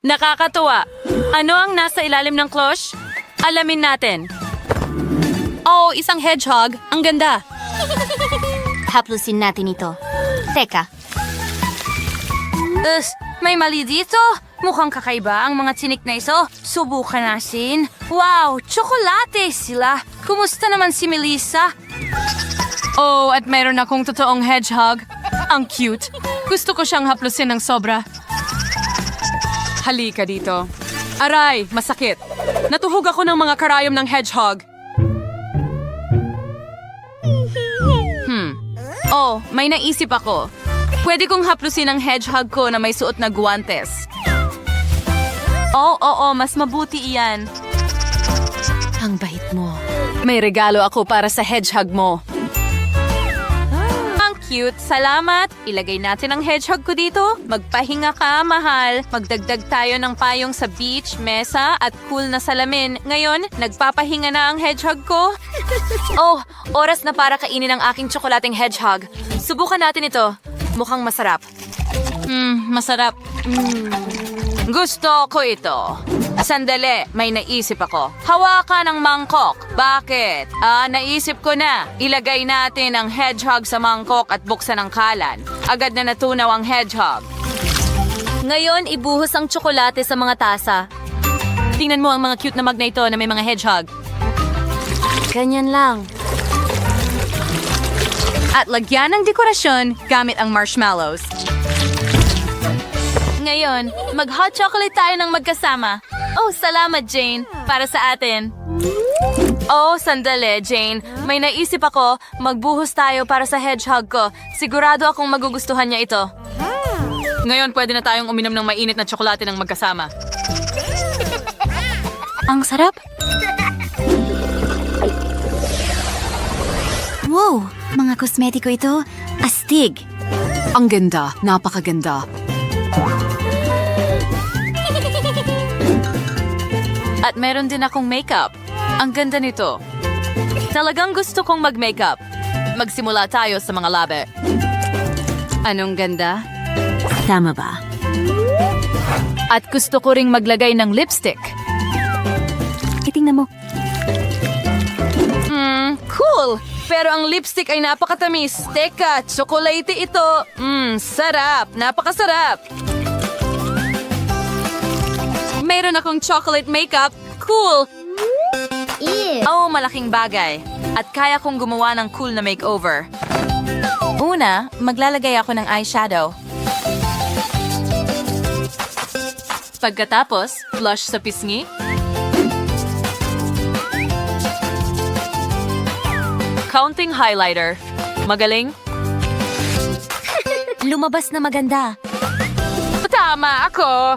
Nakakatuwa. Ano ang nasa ilalim ng cloche? Alamin natin. Oh, isang hedgehog. Ang ganda. Haplusin natin ito. Teka, May mali dito. Mukhang kakaiba ang mga tinik na ito. Subukan natin. Wow, tsokolate sila. Kumusta naman si Melissa? Oh, at mayroon akong totoong hedgehog. Ang cute. Gusto ko siyang haplusin ng sobra. Halika dito. Aray, masakit. Natuhog ako ng mga karayom ng hedgehog. Oh, may naisip ako. Pwede kong haplusin ang hedgehog ko na may suot na guwantes. Oo, mas mabuti iyan. Ang bait mo. May regalo ako para sa hedgehog mo. Ang cute, salamat. Ilagay natin ang hedgehog ko dito. Magpahinga ka, mahal. Magdagdag tayo ng payong sa beach, mesa, at cool na salamin. Ngayon, nagpapahinga na ang hedgehog ko. Oh, oras na para kainin ang aking tsokolating hedgehog. Subukan natin ito. Mukhang masarap. Masarap. Gusto ko ito. Sandali, may naisip ako. Hawakan ang mangkok. Bakit? Naisip ko na. Ilagay natin ang hedgehog sa mangkok at buksan ang kalan. Agad na natunaw ang hedgehog. Ngayon, ibuhos ang tsokolate sa mga tasa. Tingnan mo ang mga cute na mug na ito na may mga hedgehog. Ganyan lang. At lagyan ng dekorasyon gamit ang marshmallows. Ngayon, mag-hot chocolate tayo ng magkasama. Oh, salamat, Jane. Para sa atin. Oh, sandali, Jane. May naisip ako, magbuhos tayo para sa hedgehog ko. Sigurado akong magugustuhan niya ito. Ngayon, pwede na tayong uminom ng mainit na tsokolate ng magkasama. Ang sarap. wow, mga kosmetiko ito, astig. Ang ganda. Napakaganda. At meron din akong makeup. Ang ganda nito. Talagang gusto kong mag-makeup. Magsimula tayo sa mga labi. Anong ganda? Tama ba? At gusto ko ring maglagay ng lipstick. Itingnan mo. Cool! Pero ang lipstick ay napakatamis. Teka, tsokolate ito. Sarap. Napakasarap. Mayroon akong chocolate makeup. Cool! Ew. Oh, malaking bagay. At kaya kong gumawa ng cool na makeover. Una, maglalagay ako ng eyeshadow. Pagkatapos, blush sa pisngi. Counting highlighter. Magaling? Lumabas na maganda. Tama ako.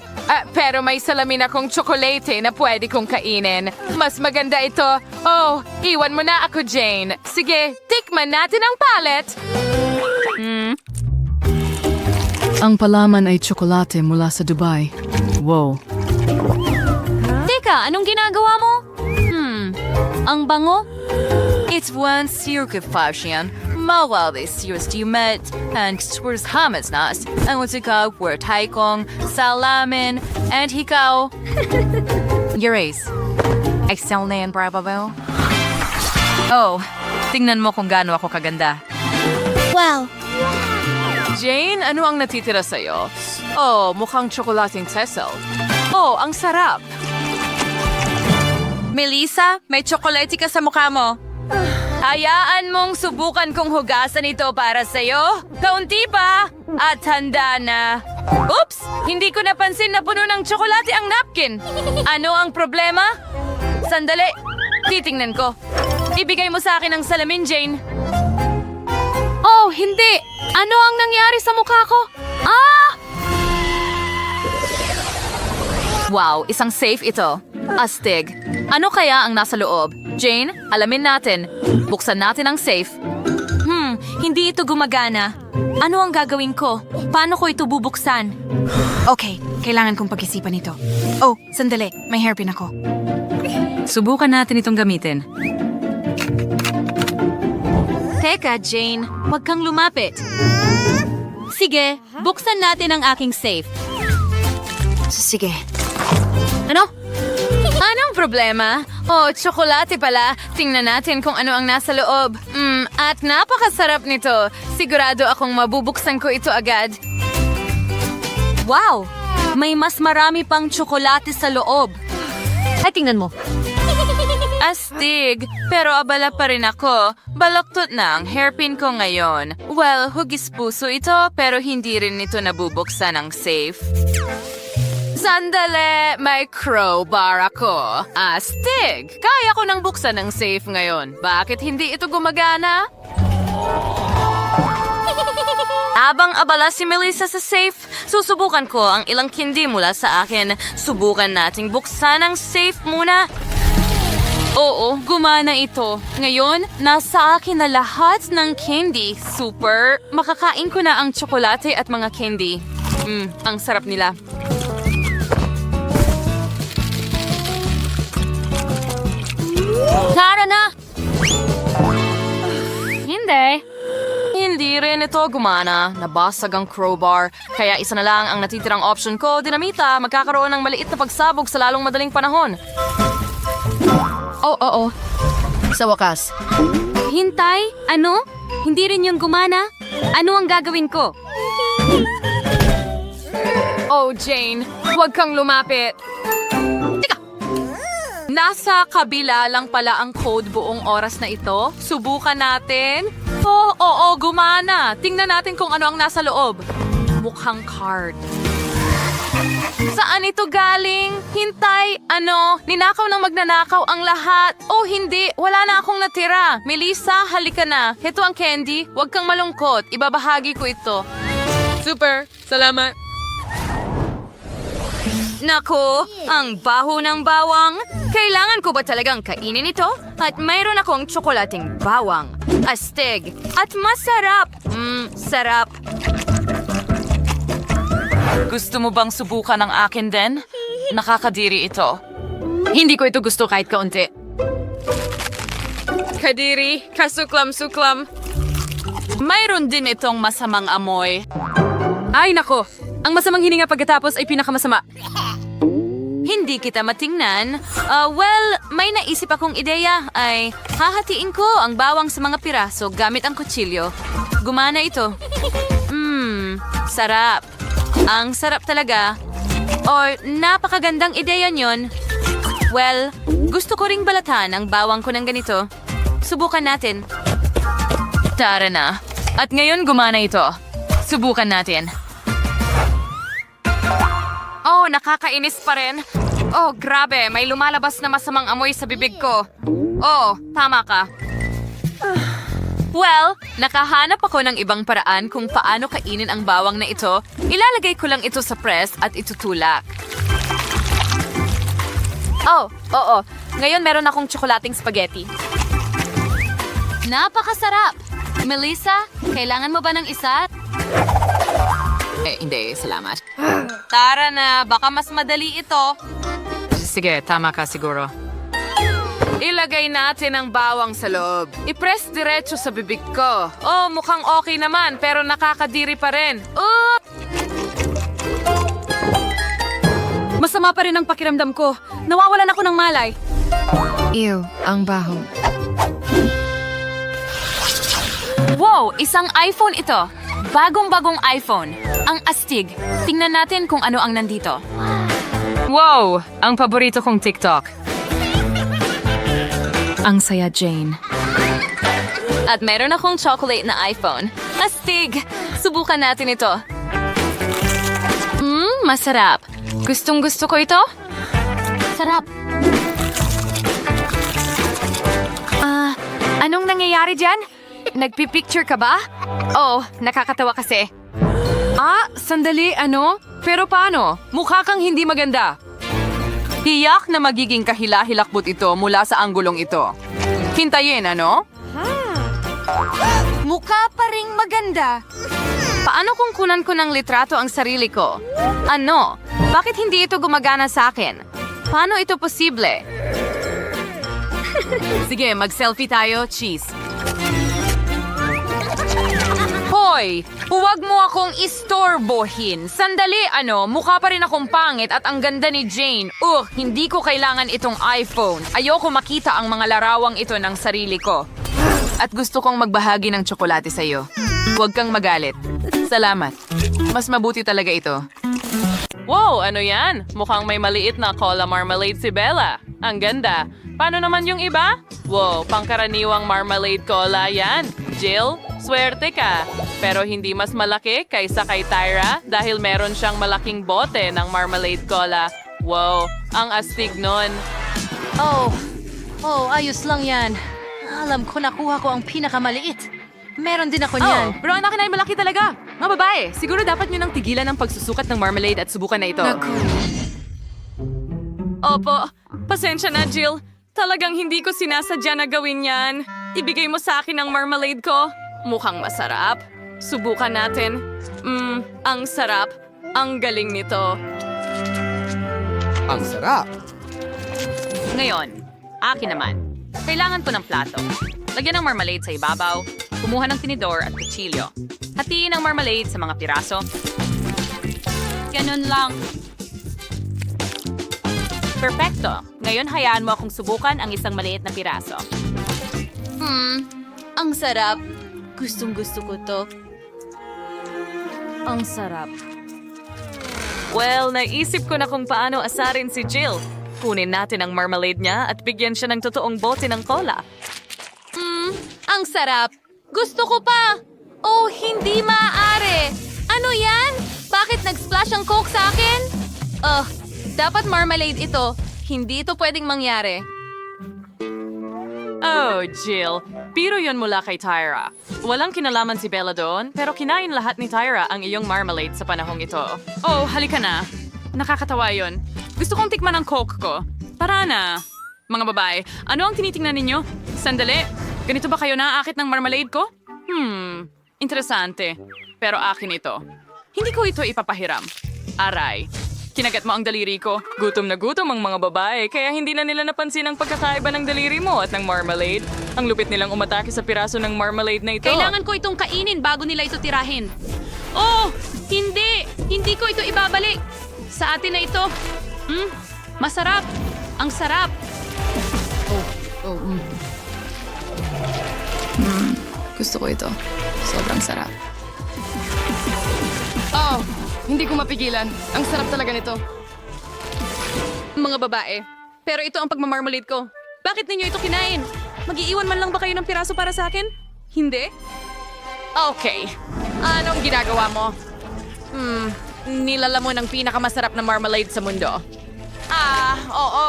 Pero may salamin akong tsokolate na pwede kong kainin. Mas maganda ito. Oh, iwan mo na ako, Jane. Sige, tikman natin ang palette. Ang palaman ay tsokolate mula sa Dubai. Wow. Teka, anong ginagawa mo? Ang bango? It's one circuit fashion. Mawali serious you met and towards Hamas nas and what's ikaw were taikong salamin and hikaw your ace. Excel na yan, bravo. Oh, tingnan mo kung gaano ako kaganda. Wow, Jane, ano ang natitira sa'yo? Oh, mukhang tsokolating Cecil. Oh, ang sarap. Melissa, may tsokolate ka sa mukha mo. Hayaan mong subukan kong hugasan ito para sa'yo. Kaunti pa. At handa na. Oops! Hindi ko napansin na puno ng tsokolate ang napkin. Ano ang problema? Sandali. Titingnan ko. Ibigay mo sa akin ang salamin, Jane. Oh, hindi! Ano ang nangyari sa mukha ko? Wow, isang safe ito. Astig. Ano kaya ang nasa loob? Jane, alamin natin. Buksan natin ang safe. Hindi ito gumagana. Ano ang gagawin ko? Paano ko ito bubuksan? Okay, kailangan kong pag-isipan ito. Oh, sandali. May hairpin ako. Subukan natin itong gamitin. Teka, Jane. Huwag kang lumapit. Sige, buksan natin ang aking safe. Sige. Ano? Anong problema? Oh, tsokolate pala. Tingnan natin kung ano ang nasa loob. At napakasarap nito. Sigurado akong mabubuksan ko ito agad. Wow! May mas marami pang tsokolate sa loob. Ay, tingnan mo. Astig, pero abala pa rin ako. Balaktot na ang hairpin ko ngayon. Well, hugis puso ito, pero hindi rin ito nabubuksan ng safe. Sandali, may crowbar ako. Astig! Kaya ko nang buksan ng safe ngayon. Bakit hindi ito gumagana? Abang abala si Melissa sa safe, susubukan ko ang ilang candy mula sa akin. Subukan nating buksan ang safe muna. Oo, gumana ito. Ngayon, nasa akin na lahat ng candy. Super! Makakain ko na ang tsokolate at mga candy. Ang sarap nila. Tara na! Hindi. Hindi rin ito gumana. Nabasag ang crowbar. Kaya isa na lang ang natitirang option ko, dinamita. Magkakaroon ng maliit na pagsabog sa lalong madaling panahon. Oo. Sa wakas. Hintay? Ano? Hindi rin yung gumana? Ano ang gagawin ko? Oh, Jane, huwag kang lumapit. Nasa kabila lang pala ang code buong oras na ito. Subukan natin. Oo, gumana. Tingnan natin kung ano ang nasa loob. Mukhang card. Saan ito galing? Hintay, ano? Ninakaw ng magnanakaw ang lahat. Oh, hindi. Wala na akong natira. Melissa, halika na. Ito ang candy. Huwag kang malungkot. Ibabahagi ko ito. Super. Salamat. Nako, ang baho ng bawang. Kailangan ko ba talagang kainin ito? At mayroon akong tsokolating bawang. Astig. At masarap. Sarap. Gusto mo bang subukan ang akin din? Nakakadiri ito. Hindi ko ito gusto kahit kaunti. Kadiri, kasuklam-suklam. Mayroon din itong masamang amoy. Ay nako, ang masamang hininga pagkatapos ay pinakamasama. Hindi kita matingnan. Well, may naisip akong ideya ay hahatiin ko ang bawang sa mga piraso gamit ang kutsilyo. Gumana ito. Sarap. Ang sarap talaga. Or napakagandang ideya nyon. Well, gusto ko ring balatan ang bawang ko ng ganito. Subukan natin. Tara na. At ngayon gumana ito. Subukan natin. Oh, nakakainis pa rin. Oh, grabe. May lumalabas na masamang amoy sa bibig ko. Oh, tama ka. Well, nakahanap ako ng ibang paraan kung paano kainin ang bawang na ito. Ilalagay ko lang ito sa press at itutulak. Oh, oo. Ngayon meron akong tsokolating spaghetti. Napakasarap! Melissa, kailangan mo ba ng isa? Hindi. Salamat. Tara na. Baka mas madali ito. Sige, tama ka siguro. Ilagay natin ang bawang sa loob. I-press diretso sa bibig ko. Oh, mukhang okay naman, pero nakakadiri pa rin. Masama pa rin ang pakiramdam ko. Nawawalan ako ng malay. Ew, ang baho. Wow, isang iPhone ito. Bagong-bagong iPhone. Ang astig. Tingnan natin kung ano ang nandito. Wow, ang paborito kong TikTok. Ang saya, Jane. At meron akong chocolate na iPhone. Astig! Subukan natin ito. Masarap. Gustong-gusto ko ito. Sarap. Anong nangyayari dyan? Nagpipicture ka ba? Oh, nakakatawa kasi. Sandali, ano? Pero paano? Mukha kang hindi maganda. Tiyak na magiging kahila-hilakbot ito mula sa anggulong ito. Hintayin, ano? Mukha pa ring maganda. Paano kung kunan ko ng litrato ang sarili ko? Ano? Bakit hindi ito gumagana sa akin? Paano ito posible? Sige, mag-selfie tayo. Cheese. Hoy! Huwag mo akong istorbohin. Sandali, mukha pa rin akong pangit at ang ganda ni Jane. Hindi ko kailangan itong iPhone. Ayoko makita ang mga larawang ito ng sarili ko. At gusto kong magbahagi ng tsokolate sa iyo. Huwag kang magalit. Salamat. Mas mabuti talaga ito. Wow, ano yan? Mukhang may maliit na cola marmalade si Bella. Ang ganda. Paano naman yung iba? Wow, pangkaraniwang marmalade cola yan. Jill, swerte ka. Pero hindi mas malaki kaysa kay Tyra dahil meron siyang malaking bote ng marmalade cola. Wow, ang astig nun. Ayos lang yan. Alam ko nakuha ko ang pinakamaliit. Meron din ako niyan. Bro, ang akin ay malaki talaga. Mga babae, siguro dapat nyo nang tigilan ang pagsusukat ng marmalade at subukan na ito. Opo, pasensya na, Jill. Talagang hindi ko sinasadya na gawin yan. Ibigay mo sa akin ang marmalade ko. Mukhang masarap. Subukan natin. Ang sarap. Ang galing nito. Ang sarap. Ngayon, akin naman. Kailangan ko ng plato. Lagyan ng marmalade sa ibabaw. Kumuha ng tinidor at kutsilyo. Hatiin ang marmalade sa mga piraso. Ganun lang. Perfecto. Ngayon hayaan mo akong subukan ang isang maliit na piraso. Ang sarap. Gustong-gusto ko to. Ang sarap. Well, naisip ko na kung paano asarin si Jill. Kunin natin ang marmalade niya at bigyan siya ng totoong bote ng cola. Ang sarap. Gusto ko pa. Oh, hindi maaari. Ano yan? Bakit nag-splash ang Coke sa akin? Dapat marmalade ito. Hindi ito pwedeng mangyari. Oh, Jill. Biro yun mula kay Tyra. Walang kinalaman si Bella doon, pero kinain lahat ni Tyra ang iyong marmalade sa panahong ito. Oh, halika na. Nakakatawa yun. Gusto kong tikman ang Coke ko. Tara na. Mga babae, ano ang tinitingnan ninyo? Sandali. Ganito ba kayo naaakit ng marmalade ko? Interesante. Pero akin ito. Hindi ko ito ipapahiram. Aray. Kinagat mo ang daliri ko. Gutom na gutom ang mga babae, kaya hindi na nila napansin ang pagkakaiba ng daliri mo at ng marmalade. Ang lupit nilang umatake sa piraso ng marmalade na ito. Kailangan ko itong kainin bago nila ito tirahin. Oh, hindi! Hindi ko ito ibabalik. Sa atin na ito. Masarap. Ang sarap. Gusto ko ito. Sobrang sarap. Oh, hindi ko mapigilan. Ang sarap talaga nito. Mga babae. Pero ito ang pagmamarmalade ko. Bakit ninyo ito kinain? Mag-iiwan man lang ba kayo ng piraso para sa akin? Hindi? Okay. Anong ginagawa mo? Nilalamon ang pinakamasarap na marmalade sa mundo. Oo.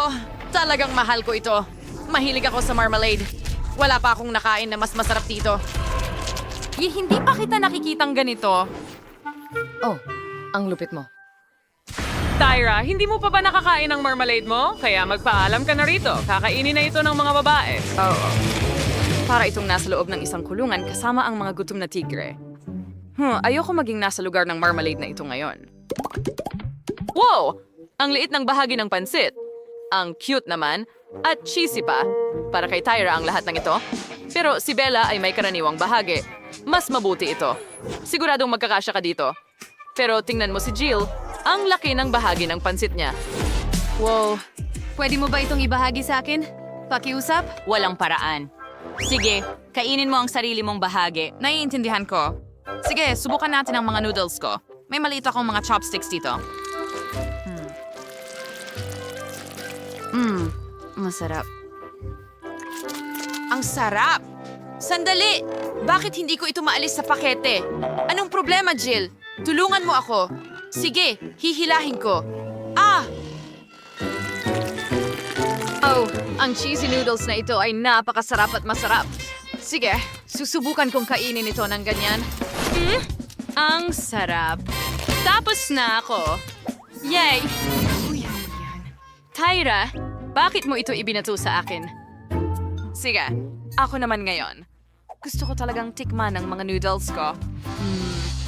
Talagang mahal ko ito. Mahilig ako sa marmalade. Wala pa akong nakain na mas masarap dito. Hindi pa kita nakikitang ganito. Oh, ang lupit mo. Tyra, hindi mo pa ba nakakain ng marmalade mo? Kaya magpaalam ka na rito. Kakainin na ito ng mga babae. Oo. Para itong nasa loob ng isang kulungan kasama ang mga gutom na tigre. Ayoko maging nasa lugar ng marmalade na ito ngayon. Wow! Ang liit ng bahagi ng pansit. Ang cute naman. At cheesy pa. Para kay Tyra ang lahat ng ito. Pero si Bella ay may karaniwang bahagi. Mas mabuti ito. Siguradong magkakasya ka dito. Pero tingnan mo si Jill. Ang laki ng bahagi ng pansit niya. Wow. Pwede mo ba itong ibahagi sa akin? Pakiusap? Walang paraan. Sige, kainin mo ang sarili mong bahagi. Naiintindihan ko. Sige, subukan natin ang mga noodles ko. May maliit akong mga chopsticks dito. Masarap. Ang sarap! Sandali! Bakit hindi ko ito maalis sa pakete? Anong problema, Jill? Tulungan mo ako. Sige, hihilahin ko. Oh, ang cheesy noodles na ito ay napakasarap at masarap. Sige, susubukan kong kainin ito ng ganyan. Ang sarap. Tapos na ako. Yay! Tyra, bakit mo ito ibinato sa akin? Sige, ako naman ngayon. Gusto ko talagang tikman ang mga noodles ko.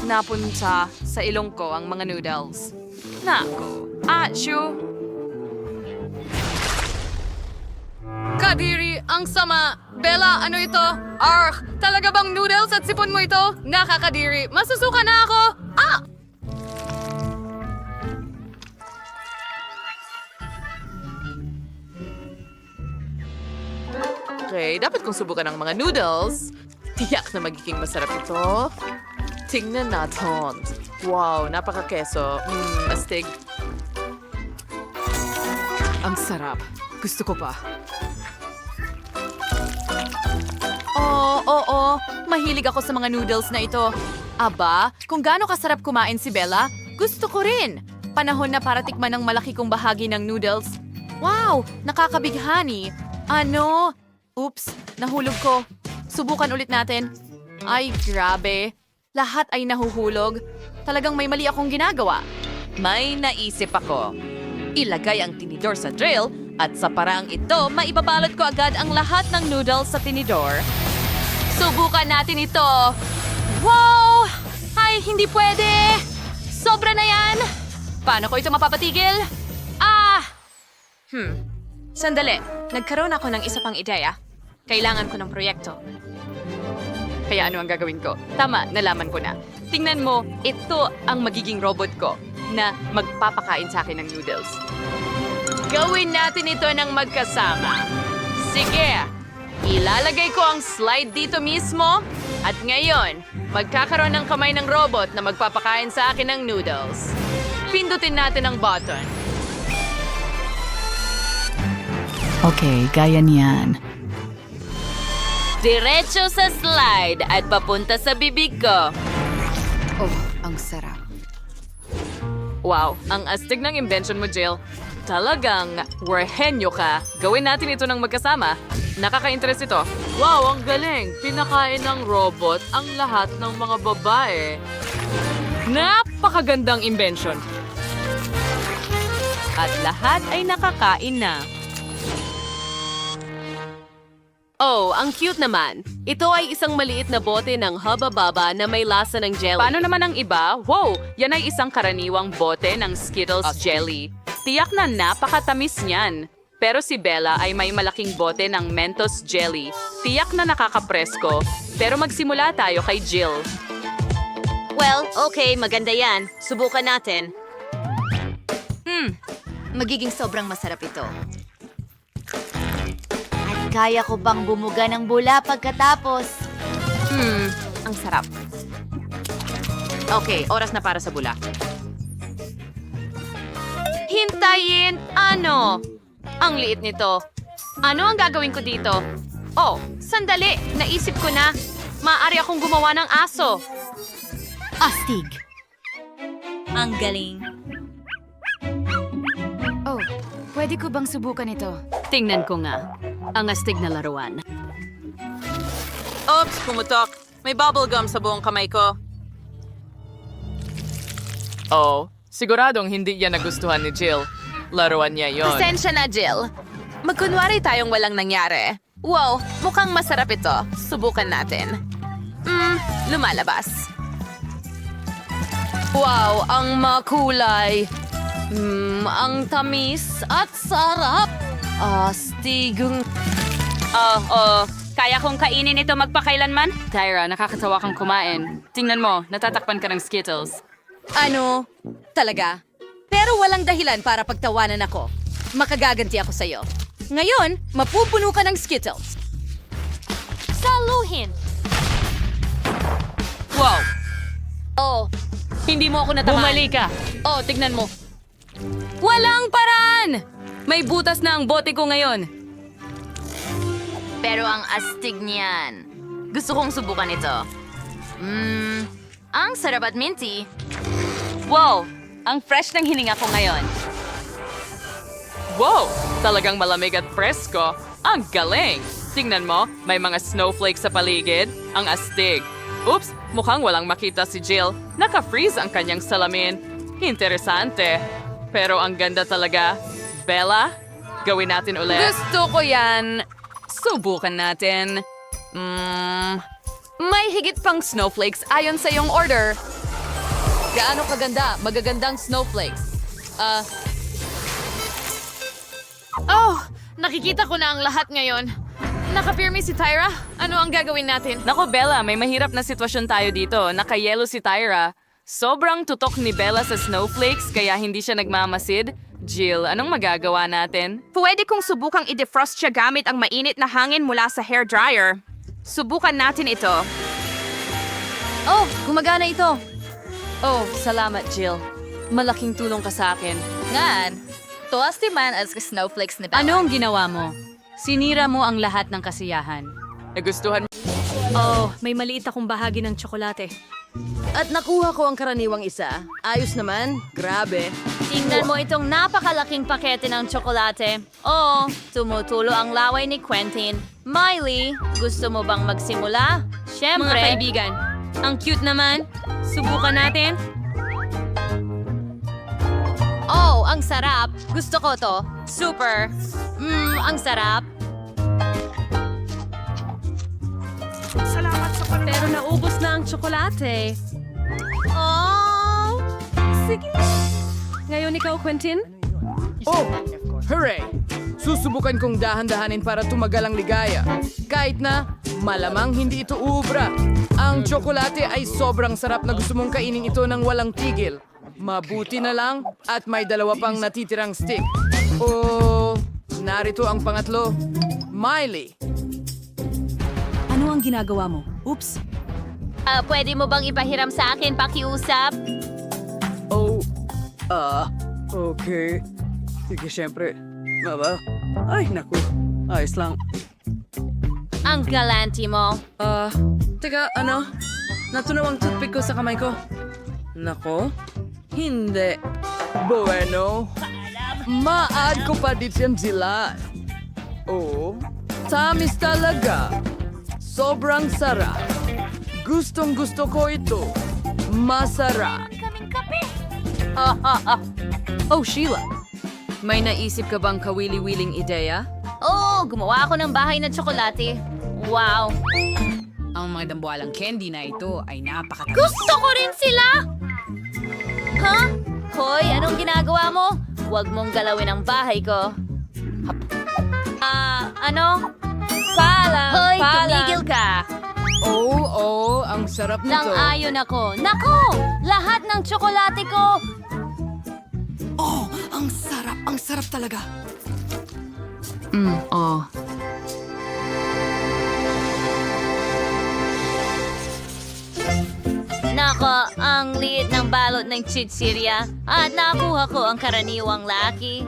Napunta sa ilong ko ang mga noodles. Naku, achoo! Nakakadiri! Ang sama! Bella, ano ito? Talaga bang noodles at sipon mo ito? Nakakadiri! Masusuka na ako! Ah! Okay, dapat kong subukan ang mga noodles. Tiyak na magiging masarap ito. Tingnan natin. Wow, napaka-keso. Astig. Ang sarap. Gusto ko pa. Oo. Mahilig ako sa mga noodles na ito. Aba, kung gaano kasarap kumain si Bella, gusto ko rin. Panahon na para tikman ng malaki kong bahagi ng noodles. Wow, nakakabighani. Ano? Oops, nahulog ko. Subukan ulit natin. Ay, grabe. Lahat ay nahuhulog. Talagang may mali akong ginagawa. May naisip ako. Ilagay ang tinidor sa drill at sa paraang ito, maibabalot ko agad ang lahat ng noodles sa tinidor. Subukan natin ito. Wow! Ay, hindi pwede! Sobra na yan! Paano ko ito mapapatigil? Sandali. Nagkaroon ako ng isa pang ideya. Kailangan ko ng proyekto. Kaya ano ang gagawin ko? Tama, nalaman ko na. Tingnan mo, ito ang magiging robot ko na magpapakain sa akin ng noodles. Gawin natin ito ng magkasama. Sige, ilalagay ko ang slide dito mismo at ngayon, magkakaroon ng kamay ng robot na magpapakain sa akin ng noodles. Pindutin natin ang button. Okay, gaya niyan. Diretso sa slide at papunta sa bibig ko. Oh, ang sarap. Wow, ang astig ng invention mo, Jill. Talagang werhenyo ka. Gawin natin ito ng magkasama. Nakaka-interest ito. Wow, ang galing. Pinakain ng robot ang lahat ng mga babae. Napakagandang invention. At lahat ay nakakain na. Oh, ang cute naman. Ito ay isang maliit na bote ng haba-baba na may lasa ng jelly. Paano naman ang iba? Wow, yan ay isang karaniwang bote ng Skittles jelly. Tiyak na napakatamis niyan. Pero si Bella ay may malaking bote ng Mentos jelly. Tiyak na nakakapresko. Pero magsimula tayo kay Jill. Well, okay, maganda yan. Subukan natin. Magiging sobrang masarap ito. At kaya ko bang bumuga ng bula pagkatapos? Ang sarap. Okay, oras na para sa bula. Hintayin! Ano? Ang liit nito. Ano ang gagawin ko dito? Oh, sandali! Naisip ko na. Maaari akong gumawa ng aso. Astig. Ang galing. Oh, pwede ko bang subukan ito? Tingnan ko nga. Ang astig na laruan. Oops, pumutok. May bubblegum sa buong kamay ko. Oh, siguradong hindi yan nagustuhan ni Jill. Laruan niya yon. Pasensya na, Jill. Magkunwari tayong walang nangyari. Wow, mukhang masarap ito. Subukan natin. Lumalabas. Wow, ang makulay. Ang tamis at sarap. Astigong... Kaya kong kainin ito magpakailanman? Tyra, nakakatawa kang kumain. Tingnan mo, natatakpan ka ng Skittles. Ano? Talaga? Pero walang dahilan para pagtawanan ako. Makagaganti ako sa'yo. Ngayon, mapupuno ka ng Skittles. Saluhin! Wow! Oh, hindi mo ako natamaan. Bumalik ka! Oh, tignan mo. Walang paraan! May butas na ang bote ko ngayon. Pero ang astig niyan. Gusto kong subukan ito. Ang sarap at minty. Wow! Ang fresh ng hininga ko ngayon. Wow! Talagang malamig at presko. Ang galing! Tingnan mo, may mga snowflakes sa paligid. Ang astig. Oops! Mukhang walang makita si Jill. Naka-freeze ang kanyang salamin. Interesante. Pero ang ganda talaga. Bella, gawin natin ulit. Gusto ko yan. Subukan natin. May higit pang snowflakes ayon sa iyong order. Gaano kaganda? Magagandang snowflakes. Oh, nakikita ko na ang lahat ngayon. Nakapirmi si Tyra? Ano ang gagawin natin? Nako, Bella, may mahirap na sitwasyon tayo dito. Nakayelo si Tyra. Sobrang tutok ni Bella sa snowflakes kaya hindi siya nagmamasid. Jill, anong magagawa natin? Pwede kong subukang i-defrost siya gamit ang mainit na hangin mula sa hairdryer. Subukan natin ito. Oh, gumagana ito. Oh, salamat, Jill. Malaking tulong ka sa akin. Ngan, tuwas di man as snowflakes ni Bella. Ano ang ginawa mo? Sinira mo ang lahat ng kasiyahan. Nagustuhan mo? Oh, may maliit akong bahagi ng tsokolate. At nakuha ko ang karaniwang isa. Ayos naman. Grabe. Tingnan mo itong napakalaking pakete ng tsokolate. Oh, tumutulo ang laway ni Quentin. Miley, gusto mo bang magsimula? Siyempre. Mga kaibigan, Ang cute naman. Subukan natin. Oh, ang sarap. Gusto ko to. Super. Ang sarap. pero naubos na ang tsokolate. Oh! Sige. Ngayon ikaw, Quentin? Oh! Hooray! Susubukan kong dahan-dahanin para tumagal ang ligaya. Kahit na malamang hindi ito uubra. Ang tsokolate ay sobrang sarap na gusto mong kainin ito ng walang tigil. Mabuti na lang at may dalawa pang natitirang stick. Oh, narito ang pangatlo. Miley. Ano ang ginagawa mo? Oops. Pwede mo bang ipahiram sa akin pakiusap? Oh, okay. Sige, syempre. Maba? Ay, naku. Ayos lang. Ang galanti mo. Teka, ano? Natunaw ang toothpick ko sa kamay ko. Nako? Hindi. Bueno. Ma-add ko pa din sila. Oh, tamis talaga. Sobrang sarap. Gustong-gusto ko ito. Masarap. Oh, Sheila. May naisip ka bang kawili-wiling ideya? Oo, gumawa ako ng bahay na tsokolate. Wow. Ang mga dambuhalang candy na ito ay napakatamis. Gusto ko rin sila! Ha? Hoy, anong ginagawa mo? Huwag mong galawin ang bahay ko. Ano? Hoy, tumigil ka. Oh, ang sarap nito. Lang-ayon ako. Nako! Lahat ng tsokolate ko! Oh, ang sarap. Ang sarap talaga. Nako, ang liit ng balot ng chichirya. At nakuha ko ang karaniwang laki.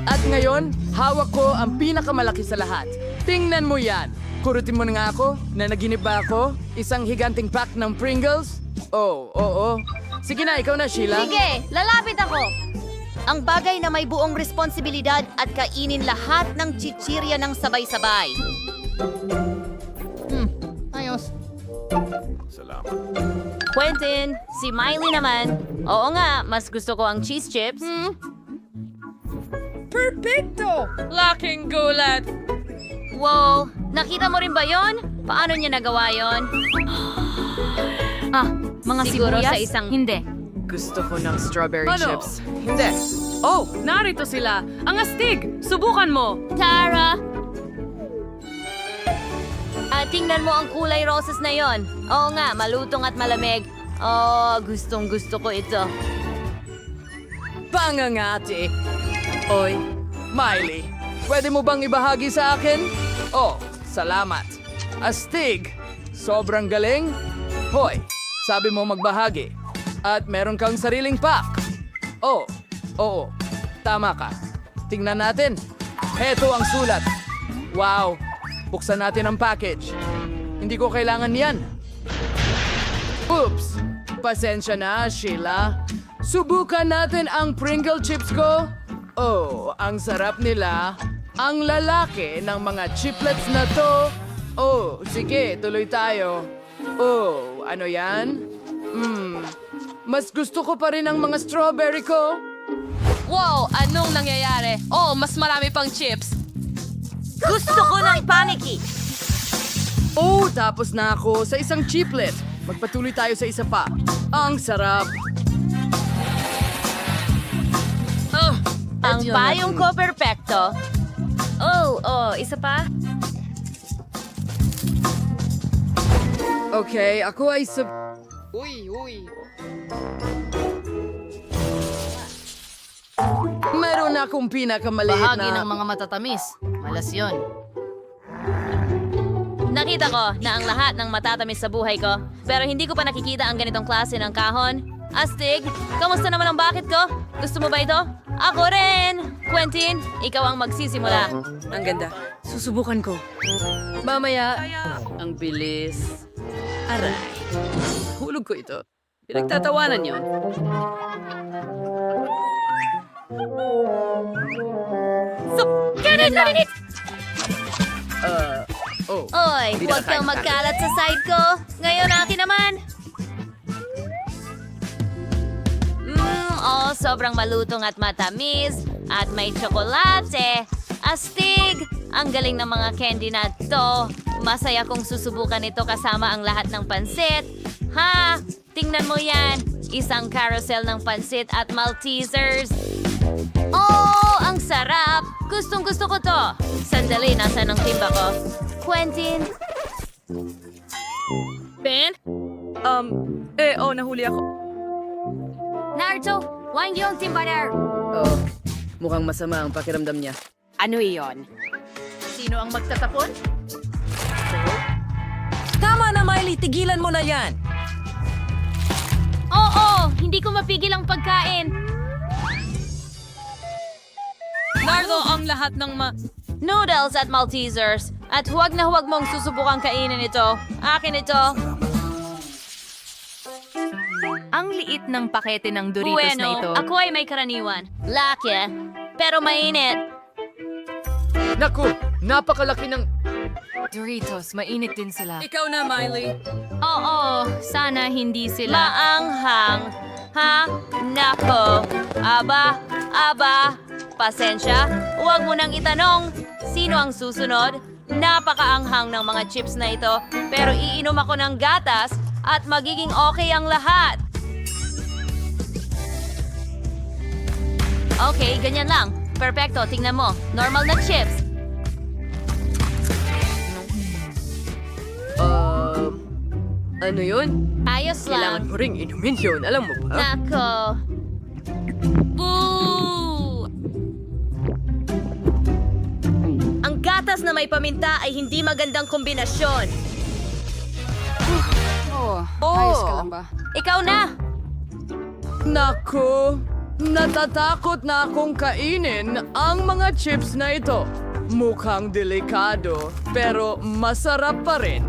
At ngayon, hawak ko ang pinakamalaki sa lahat. Tingnan mo yan. Kurutin mo na nga ako, na naginip ba ako? Isang higanting pack ng Pringles? Oh, oo. Sige na, ikaw na, Sheila. Sige, lalapit ako. Ang bagay na may buong responsibilidad at kainin lahat ng chichirya ng sabay-sabay. Ayos. Quentin, si Miley naman. Oo nga, mas gusto ko ang cheese chips. Laking gulat. Wow, nakita mo rin ba yon? Paano niya nagawa yon? Mga Siguro sibuyas? sa isang... Hindi. Gusto ko ng strawberry Ano? chips. Hindi. Oh, Narito sila. Ang astig! Subukan mo! Tara! Tingnan mo ang kulay roses na yon. Oo nga, malutong at malamig. Oh, gustong gusto ko ito. pangangati. Oy, Miley, pwede mo bang ibahagi sa akin? Oh, salamat. Astig, sobrang galing. Hoy, sabi mo magbahagi. At meron kang sariling pack. Oh, oo, tama ka. Tingnan natin. Heto ang sulat. Wow, buksan natin ang package. Hindi ko kailangan yan. Oops, pasensya na, Sheila. Subukan natin ang Pringle chips ko. Oh, ang sarap nila. Ang lalaki ng mga chiplets na to. Oh, sige, tuloy tayo. Oh, ano yan? Mas gusto ko pa rin ang mga strawberry ko. Wow, anong nangyayari? Oh, mas marami pang chips. Gusto ko ng panicky! Oh, tapos na ako sa isang chiplet. Magpatuloy tayo sa isa pa. Ang sarap. Ang payong ko perpekto. Isa pa? Okay, ako ay Meron akong pinakamaliit Bahagi na... ng mga matatamis. Malas yun. Nakita ko na ang lahat ng matatamis sa buhay ko, pero hindi ko pa nakikita ang ganitong klase ng kahon. Astig, kamusta naman ang bakit ko? Gusto mo ba ito? Ako rin! Quentin, ikaw ang magsisimula. Ang ganda. Susubukan ko. Mamaya. Ang bilis. Aray. Hulog ko ito. Pinagtatawanan yon. Ganit! Oh. Oy, Di na huwag kang kakain. magkalat sa side ko. Ngayon akin naman. Sobrang malutong at matamis. At may tsokolate. Astig! Ang galing ng mga candy na to. Masaya kong susubukan ito kasama ang lahat ng pansit. Ha! Tingnan mo yan. Isang carousel ng pansit at Maltesers. Oh, ang sarap! Gustong gusto ko to. Sandali, nasaan ang timba ko? Quentin? Ben? Nahuli ako. Naruto, wang yung timba na. Oh, mukhang masama ang pakiramdam niya. Ano iyon? Sino ang magtatapon? Tama na, Miley. Tigilan mo na yan. Oo, hindi ko mapigil ang pagkain. Nardo ang lahat ng Noodles at Maltesers. At huwag na huwag mong susubukang kainin ito. Akin ito. Ang liit ng pakete ng Doritos na ito. Ako ay may karaniwan. Laki, pero mainit. Naku, napakalaki ng... Doritos, mainit din sila. Ikaw na, Miley. Oo, sana hindi sila. Maanghang. Ha? Nako. Aba. Pasensya. Huwag mo nang itanong. Sino ang susunod? Napakaanghang ng mga chips na ito. Pero iinom ako ng gatas at magiging okay ang lahat. Okay, ganyan lang. Perfecto, tingnan mo. Normal na chips. Ano yun? Ayos lang. ko ring inumin yun. Alam mo ba? Nako. Boo! Ang gatas na may paminta ay hindi magandang kombinasyon. Ayos ka lang ba? Ikaw na! Naku, natatakot na akong kainin ang mga chips na ito. Mukhang delikado, pero masarap pa rin.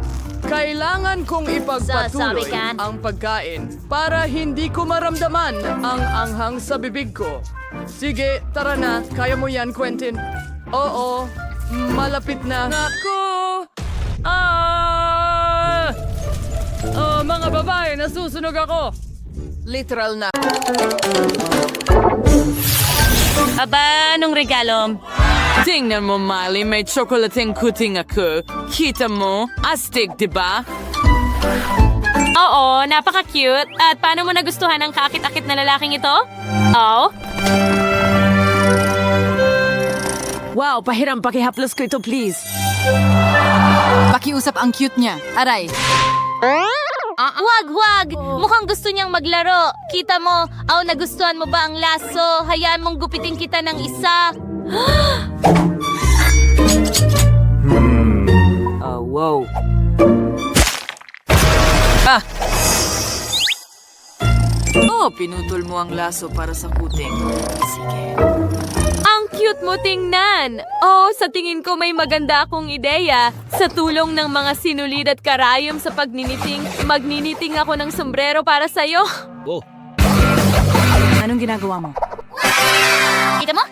Kailangan kong ipagpatuloy Sasabi ka? ang pagkain para hindi ko maramdaman ang anghang sa bibig ko. Sige, tara na. Kaya mo yan, Quentin. Oo, malapit na. Naku! Mga babae, nasusunog ako. Literal na. Aba, anong regalo? Tingnan mo, Miley, may tsokolating kuting ako. Kita mo? Astig, di ba? Oo, napaka-cute. At paano mo nagustuhan ang kakit-akit na lalaking ito? Oh? Wow, pahiram, pakihaplos ko ito, please. Pakiusap ang cute niya. Aray. Wag! Mukhang gusto niyang maglaro. Kita mo, nagustuhan mo ba ang laso? Hayaan mong gupitin kita ng isa. Wow. Pinutol mo ang laso para sa kuting. Sige. Ang cute mo tingnan! Sa tingin ko may maganda akong ideya. Sa tulong ng mga sinulid at karayom sa pagniniting, magniniting ako ng sombrero para sa'yo. Anong ginagawa mo? Kita mo?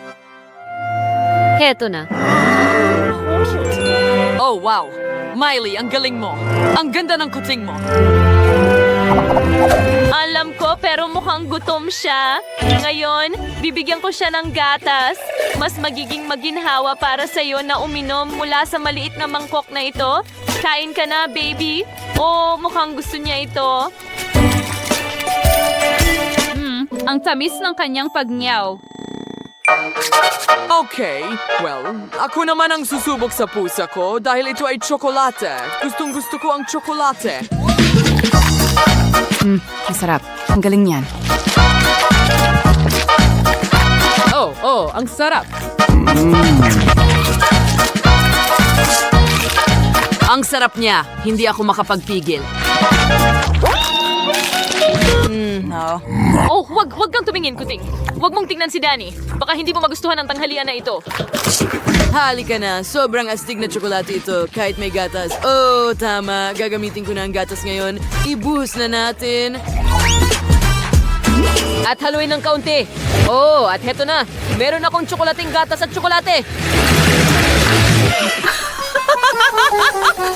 Heto na. Oh, wow. Miley, ang galing mo. Ang ganda ng kuting mo. Alam ko, pero mukhang gutom siya. Ngayon, bibigyan ko siya ng gatas. Mas magiging maginhawa para sa'yo na uminom mula sa maliit na mangkok na ito. Kain ka na, baby. Mukhang gusto niya ito. Ang tamis ng kanyang pagnyaw. Okay, well, ako naman ang susubok sa pusa ko dahil ito ay tsokolate. Gustong gusto ko ang tsokolate. Masarap. Ang galing niyan. Oh, ang sarap. Ang sarap niya. Hindi ako makapagpigil. Oh, wag kang tumingin, Kuting. Wag mong tingnan si Danny. Baka hindi mo magustuhan ang tanghalian na ito. Halika na. Sobrang astig na tsokolate ito kahit may gatas. Oh, tama. Gagamitin ko na ang gatas ngayon. Ibuhos na natin. At haluin ng kaunti. Oh, at heto na. Meron akong tsokolating gatas at tsokolate.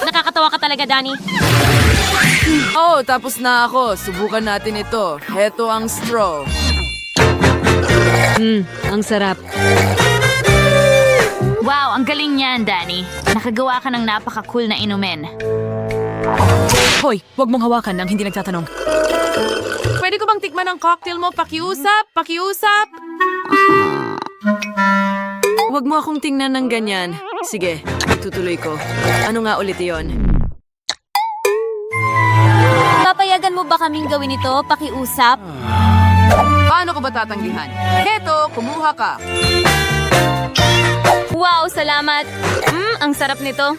Nakakatawa ka talaga, Danny. Oh, tapos na ako. Subukan natin ito. Heto ang straw. Ang sarap. Wow, ang galing niyan, Danny. Nakagawa ka ng napaka-cool na inumin. Hoy, wag mong hawakan nang hindi nagtatanong. Pwede ko bang tikman ang cocktail mo? Pakiusap? Pakiusap? Huwag mo akong tingnan ng ganyan. Sige, itutuloy ko. Ano nga ulit yon? Papayagan mo ba kaming gawin ito? Pakiusap? Paano ko ba tatanggihan? Heto, kumuha ka. Wow, salamat. Ang sarap nito.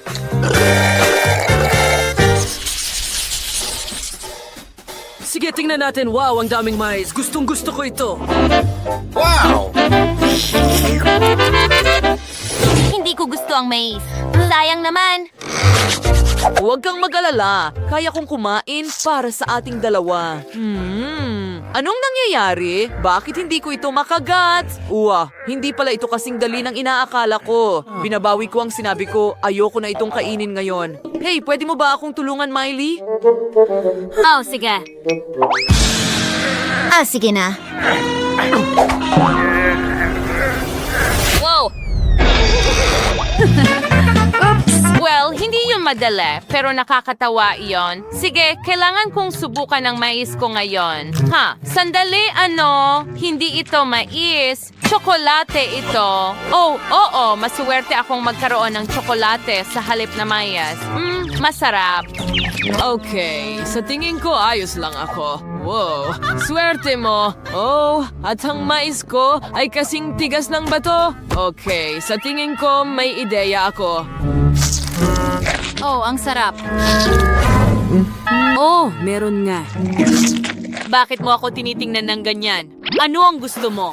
Sige, tingnan natin. Wow, ang daming mais. Gustong gusto ko ito. Hindi ko gusto ang mais. Sayang naman. Huwag kang mag-alala. Kaya kong kumain para sa ating dalawa. Anong nangyayari? Bakit hindi ko ito makagat? Hindi pala ito kasing dali ng inaakala ko. Binabawi ko ang sinabi ko, ayoko na itong kainin ngayon. Hey, pwede mo ba akong tulungan, Miley? Oh, sige. Sige na. Wow! Well, hindi yun madali, pero nakakatawa iyon. Sige, kailangan kong subukan ng mais ko ngayon. Sandali, hindi ito mais. Tsokolate ito. Oo, masuwerte akong magkaroon ng tsokolate sa halip na mayas. Masarap. Okay, sa tingin ko ayos lang ako. Wow, swerte mo. Oh, at ang mais ko ay kasing tigas ng bato. Okay, sa tingin ko may ideya ako. Oh, ang sarap. Oh, meron nga. Bakit mo ako tinitingnan ng ganyan? Ano ang gusto mo?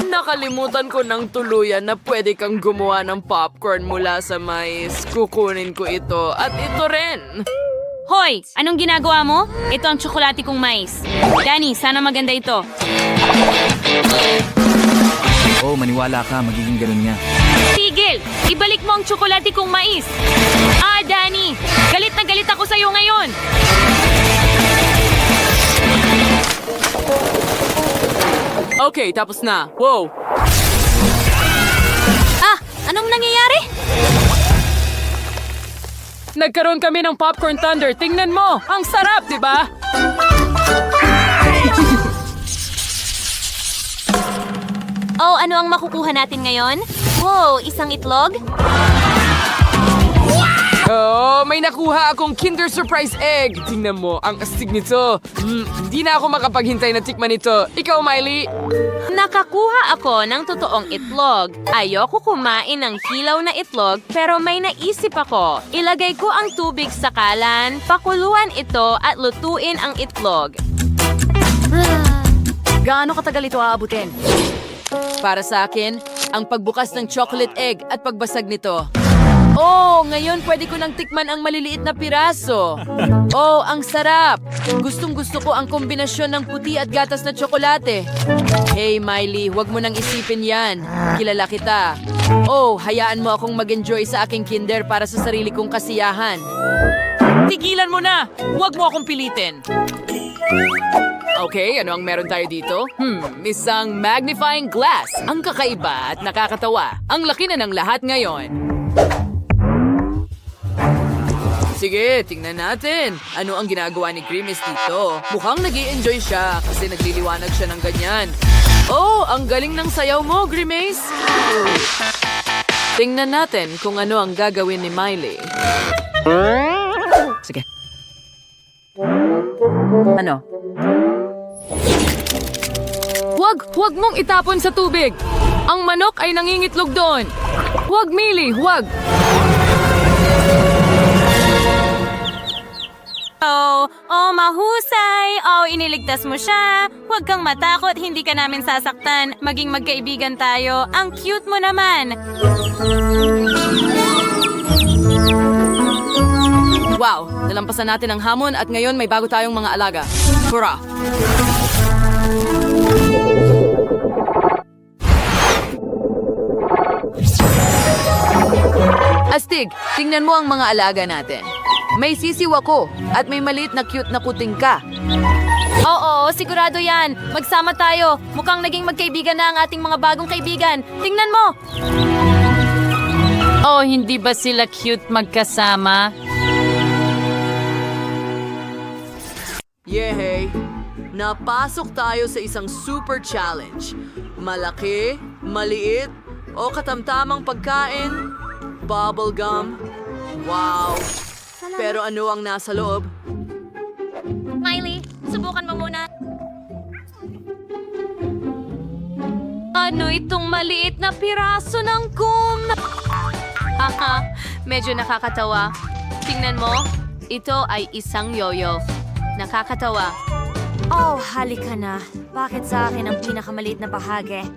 Nakalimutan ko ng tuluyan na pwede kang gumawa ng popcorn mula sa mais. Kukunin ko ito at ito rin. Hoy, anong ginagawa mo? Ito ang tsokolate kong mais. Danny, sana maganda ito. Oh, maniwala ka, magiging ganun nga. Tigil! Ibalik mo ang tsokolate kong mais. Danny! Galit na galit ako sa'yo ngayon! Okay, tapos na. Wow! Anong nangyayari? Nagkaroon kami ng popcorn thunder. Tingnan mo! Ang sarap, di ba? Oh, ano ang makukuha natin ngayon? Wow, isang itlog? Oh, may nakuha akong Kinder Surprise Egg. Tingnan mo, ang astig nito. Hindi na ako makapaghintay na tikman ito. Ikaw, Miley? Nakakuha ako ng totoong itlog. Ayoko kumain ng hilaw na itlog, pero may naisip ako. Ilagay ko ang tubig sa kalan, pakuluan ito at lutuin ang itlog. Gaano katagal ito aabutin? Para sa akin, ang pagbukas ng chocolate egg at pagbasag nito. Oh, ngayon pwede ko nang tikman ang maliliit na piraso. Oh, ang sarap! Gustong-gusto ko ang kombinasyon ng puti at gatas na tsokolate. Hey, Miley, huwag mo nang isipin yan. Kilala kita. Oh, hayaan mo akong mag-enjoy sa aking kinder para sa sarili kong kasiyahan. Tigilan mo na! Huwag mo akong pilitin. Okay, ano ang meron tayo dito? Isang magnifying glass. Ang kakaiba at nakakatawa. Ang laki na ng lahat ngayon. Sige, tingnan natin. Ano ang ginagawa ni Grimace dito? Mukhang nag-i-enjoy siya kasi nagliliwanag siya ng ganyan. Oh, ang galing ng sayaw mo, Grimace! Tingnan natin kung ano ang gagawin ni Miley. Sige. Ano? Huwag mong itapon sa tubig! Ang manok ay nangingitlog doon! Huwag, Miley, huwag! Oh, mahusay! Oh, iniligtas mo siya! Huwag kang matakot, hindi ka namin sasaktan. Maging magkaibigan tayo. Ang cute mo naman! Wow, nalampasan natin ang hamon at ngayon may bago tayong mga alaga. Hurra! Astig, tingnan mo ang mga alaga natin. May sisiw ako at may maliit na cute na kuting ka. Oo, sigurado yan. Magsama tayo. Mukhang naging magkaibigan na ang ating mga bagong kaibigan. Tingnan mo! Oh, hindi ba sila cute magkasama? Yehey! Napasok tayo sa isang super challenge. Malaki, maliit, o katamtamang pagkain, bubblegum. Wow! Pero ano ang nasa loob? Miley, subukan mo muna. Ano itong maliit na piraso ng gum? Haha, medyo nakakatawa. Tingnan mo, ito ay isang yoyo. Nakakatawa. Oh, halika na. Bakit sa akin ang pinakamaliit na bahagi?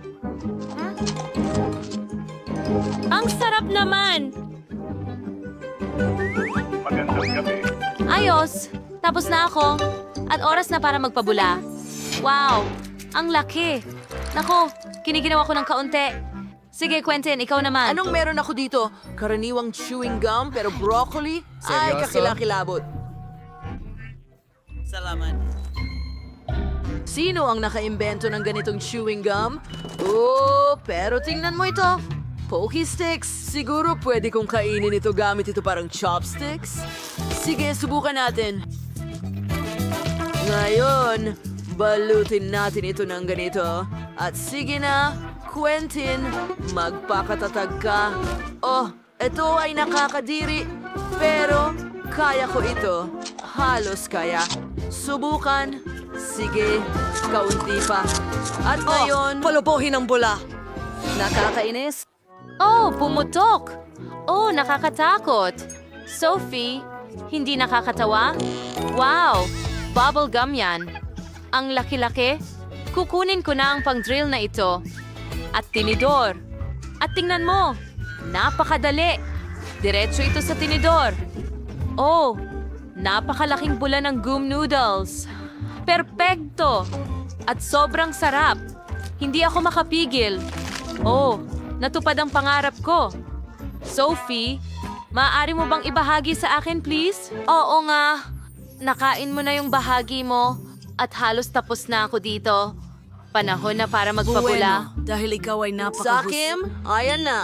Ang sarap naman! Ayos! Tapos na ako. At oras na para magpabula. Wow! Ang laki! Nako, kiniginaw ako ng kaunti. Sige, Quentin, ikaw naman. Anong meron ako dito? Karaniwang chewing gum pero broccoli? Ay, Seryoso? kakilakilabot. Sino ang nakaimbento ng ganitong chewing gum? Oh, pero tingnan mo ito. Pokey sticks. Siguro pwede kong kainin ito gamit ito parang chopsticks. Sige, subukan natin. Ngayon, balutin natin ito ng ganito. At sige na, Quentin, magpakatatag ka. Oh, ito ay nakakadiri. Pero, kaya ko ito. Halos kaya. Subukan. Sige, kaunti pa. At ngayon... palubuhin ang bula. Nakakainis? Oh, pumutok! Oh, nakakatakot. Sophie, hindi nakakatawa? Wow! Bubblegum yan. Ang laki-laki. Kukunin ko na ang pang-drill na ito. At tinidor. At tingnan mo, napakadali. Diretso ito sa tinidor. Oh, napakalaking bula ng gum noodles. Perpekto! At sobrang sarap. Hindi ako makapigil. Oh, natupad ang pangarap ko. Sophie, maaari mo bang ibahagi sa akin, please? Oo nga. Nakain mo na yung bahagi mo at halos tapos na ako dito. Panahon na para magpabula. dahil ikaw ay Sakim, ayan na.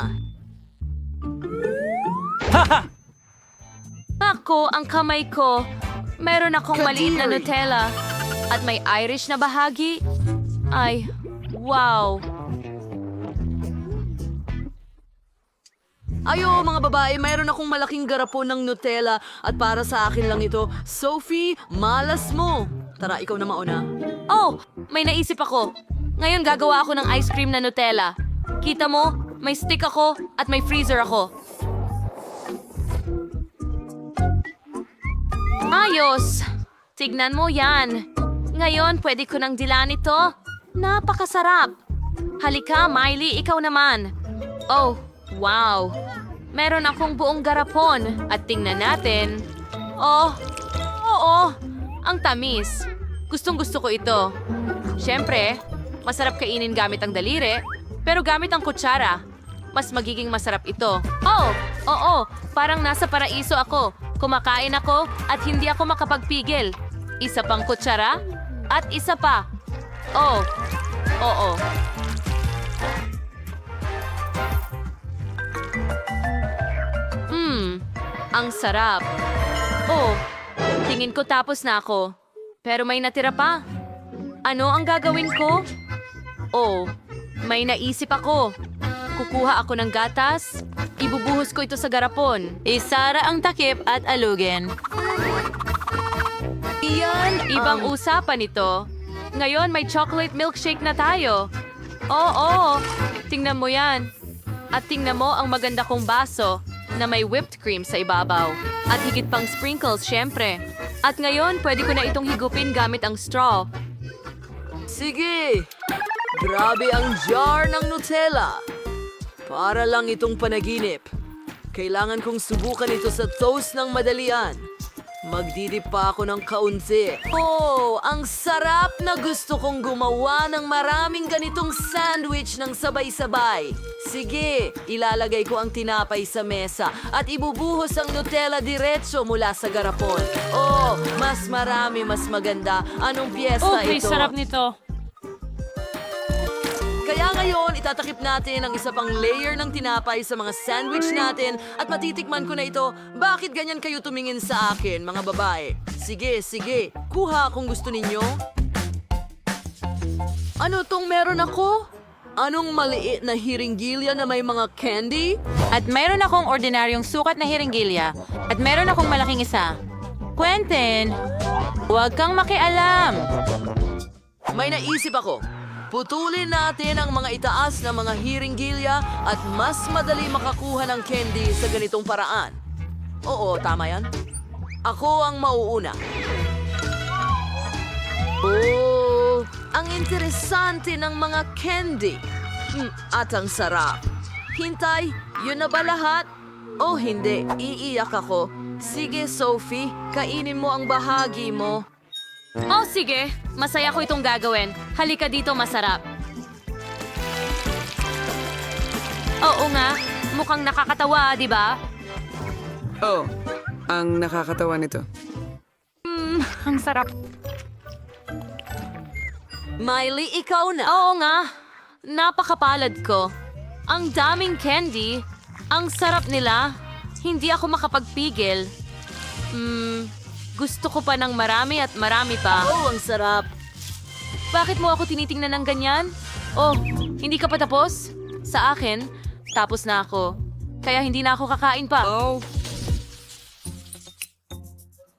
Ako, ang kamay ko. Meron akong maliit na Nutella. At may Irish na bahagi. Ay, wow. Ayo, mga babae, mayroon akong malaking garapon ng Nutella at para sa akin lang ito. Sophie, malas mo. Tara, ikaw na mauna. Oh, may naisip ako. Ngayon gagawa ako ng ice cream na Nutella. Kita mo, may stick ako at may freezer ako. Ayos! Tignan mo yan. Ngayon, pwede ko nang dilaan ito. Napakasarap. Halika, Miley, ikaw naman. Oh, wow. Meron akong buong garapon. At tingnan natin. Oh, oo. Ang tamis. Gustong-gusto ko ito. Siyempre, masarap kainin gamit ang daliri. Pero gamit ang kutsara, mas magiging masarap ito. Oh, oo. Parang nasa paraiso ako. Kumakain ako at hindi ako makapagpigil. Isa pang kutsara at isa pa. Oh, oo. Ang sarap. Oh, tingin ko tapos na ako. Pero may natira pa. Ano ang gagawin ko? Oh, may naisip ako. Kukuha ako ng gatas, ibubuhos ko ito sa garapon. Isara ang takip at alugin. Iyan, ibang usapan ito. Ngayon may chocolate milkshake na tayo. Oo, tingnan mo yan. At tingnan mo ang maganda kong baso na may whipped cream sa ibabaw. At higit pang sprinkles, syempre. At ngayon, pwede ko na itong higupin gamit ang straw. Sige! Grabe ang jar ng Nutella. Para lang itong panaginip. Kailangan kong subukan ito sa toast ng madalian. Magdidip pa ako ng kaunti. Oh, ang sarap na gusto kong gumawa ng maraming ganitong sandwich ng sabay-sabay. Sige, ilalagay ko ang tinapay sa mesa at ibubuhos ang Nutella diretso mula sa garapon. Oh, mas marami, mas maganda. Anong piyesta ito? nito. Kaya ngayon, itatakip natin ang isa pang layer ng tinapay sa mga sandwich natin at matitikman ko na ito. Bakit ganyan kayo tumingin sa akin, mga babae? Sige, sige. Kuha kung gusto ninyo. Ano tong meron ako? Anong maliit na hiringgilya na may mga candy? At mayroon akong ordinaryong sukat na hiringgilya. At mayroon akong malaking isa. Quentin, huwag kang makialam. May naisip ako. Putulin natin ang mga itaas na mga hiringgilya at mas madali makakuha ng candy sa ganitong paraan. Oo, tama yan. Ako ang mauuna. Oh, ang interesante ng mga candy. At ang sarap. Hintay, yun na ba lahat? Oh, hindi. Iiyak ako. Sige, Sophie, kainin mo ang bahagi mo. Oh, sige. Masaya ko itong gagawin. Halika dito, masarap. Oo nga. Mukhang nakakatawa, di ba? Oh, ang nakakatawa nito. Ang sarap. Miley, ikaw na. Oo nga. Napakapalad ko. Ang daming candy. Ang sarap nila. Hindi ako makapagpigil. Gusto ko pa ng marami at marami pa. Oh, ang sarap. Bakit mo ako tinitingnan ng ganyan? Oh, hindi ka pa tapos? Sa akin, tapos na ako. Kaya hindi na ako kakain pa. Oh,